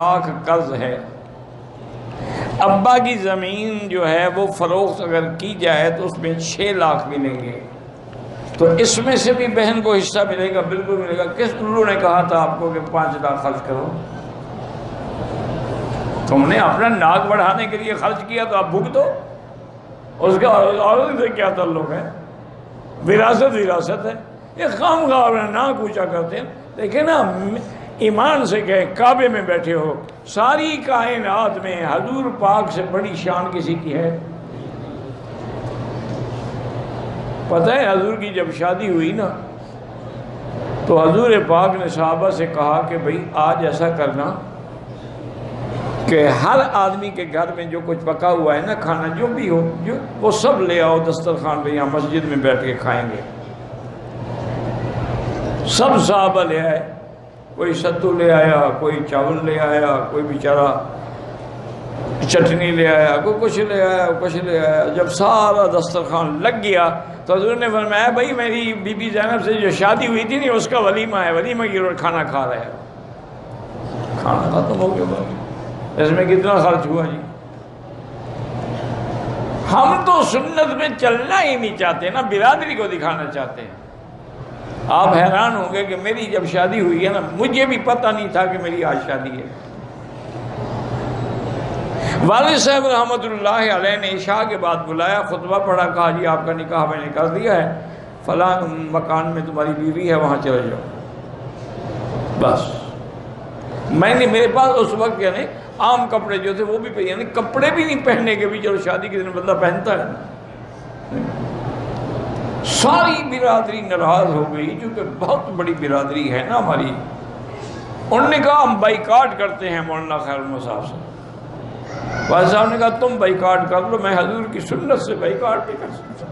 لاکھ قرض ہے، ابا کی زمین جو ہے وہ فروخت اگر کی جائے تو اس میں 6 لاکھ ملیں گے، تو اس میں سے بھی بہن کو حصہ ملے گا؟ بالکل ملے گا۔ کس الو نے کہا تھا آپ کو کہ 5 لاکھ خرچ کرو؟ تم نے اپنا ناک بڑھانے کے لیے خرچ کیا تو آپ بھگتو، اس کا عورت سے کیا تعلق ہے؟ وراثت ہے۔ یہ خواہ ناک اونچا کرتے ہیں۔ دیکھیں نا، ایمان سے کہیں کعبے میں بیٹھے ہو، ساری کائنات میں حضور پاک سے بڑی شان کسی کی ہے؟ پتہ ہے حضور کی جب شادی ہوئی نا تو حضور پاک نے صحابہ سے کہا کہ بھئی آج ایسا کرنا کہ ہر آدمی کے گھر میں جو کچھ پکا ہوا ہے نا کھانا جو بھی ہو وہ سب لے آؤ دسترخوان پہ، یہاں مسجد میں بیٹھ کے کھائیں گے۔ سب صحابہ لے آئے، کوئی ستو لے آیا، کوئی چاول لے آیا، کوئی بیچارہ چٹنی لے آیا، کوئی کچھ لے آیا، کچھ لے آیا۔ جب سارا دسترخوان لگ گیا تو حضور نے فرمایا بھائی میری بی بی زینب سے جو شادی ہوئی تھی نہیں اس کا ولیمہ ہے، ولیمہ کی کھانا کھا رہے ہیں۔ کھانا ختم ہو گیا بھائی، اس میں کتنا خرچ ہوا جی؟ ہم تو سنت میں چلنا ہی نہیں چاہتے نا، برادری کو دکھانا چاہتے ہیں۔ آپ حیران ہوں گے کہ میری جب شادی ہوئی ہے نا مجھے بھی پتہ نہیں تھا کہ میری آج شادی ہے۔ والد صاحب رحمۃ اللہ علیہ نے عشاء کے بعد بلایا، خطبہ پڑھا، کہا جی آپ کا نکاح میں نے کر دیا ہے، فلاں مکان میں تمہاری بیوی ہے، وہاں چلے جاؤ۔ بس میں نے، میرے پاس اس وقت یعنی عام کپڑے جو تھے وہ بھی یعنی کپڑے بھی نہیں پہننے کے بھی، چلو شادی کے دن بندہ پہنتا ہے۔ ساری برادری ناراض ہو گئی کیونکہ بہت بڑی برادری ہے نا ہماری۔ انہوں نے کہا ہم بائیکاٹ کرتے ہیں مولانا خیر محمد صاحب سے۔ والد صاحب نے کہا تم بائیکاٹ کر لو، میں حضور کی سنت سے بائیکاٹ نہیں کر سکتا۔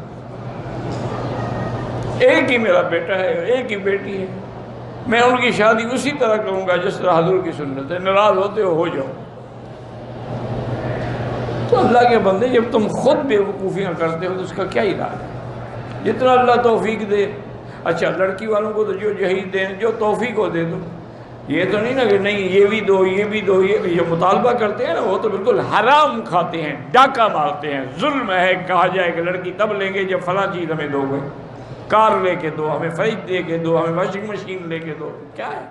ایک ہی میرا بیٹا ہے، ایک ہی بیٹی ہے، میں ان کی شادی اسی طرح کروں گا جس طرح حضور کی سنت ہے، ناراض ہوتے ہو جاؤ۔ تو اللہ کے بندے جب تم خود بے وقوفیاں کرتے ہو تو اس کا کیا علاج ہے؟ جتنا اللہ توفیق دے۔ اچھا لڑکی والوں کو تو جو جہیز دیں، جو توفیق کو دے دو، یہ تو نہیں نا کہ نہیں یہ بھی دو یہ بھی دو۔ یہ مطالبہ کرتے ہیں نا وہ تو بالکل حرام کھاتے ہیں، ڈاکہ مارتے ہیں، ظلم ہے۔ کہا جائے کہ لڑکی تب لیں گے جب فلاں چیز ہمیں دو گے، کار لے کے دو، ہمیں فریج دے کے دو، ہمیں واشنگ مشین لے کے دو، کیا ہے؟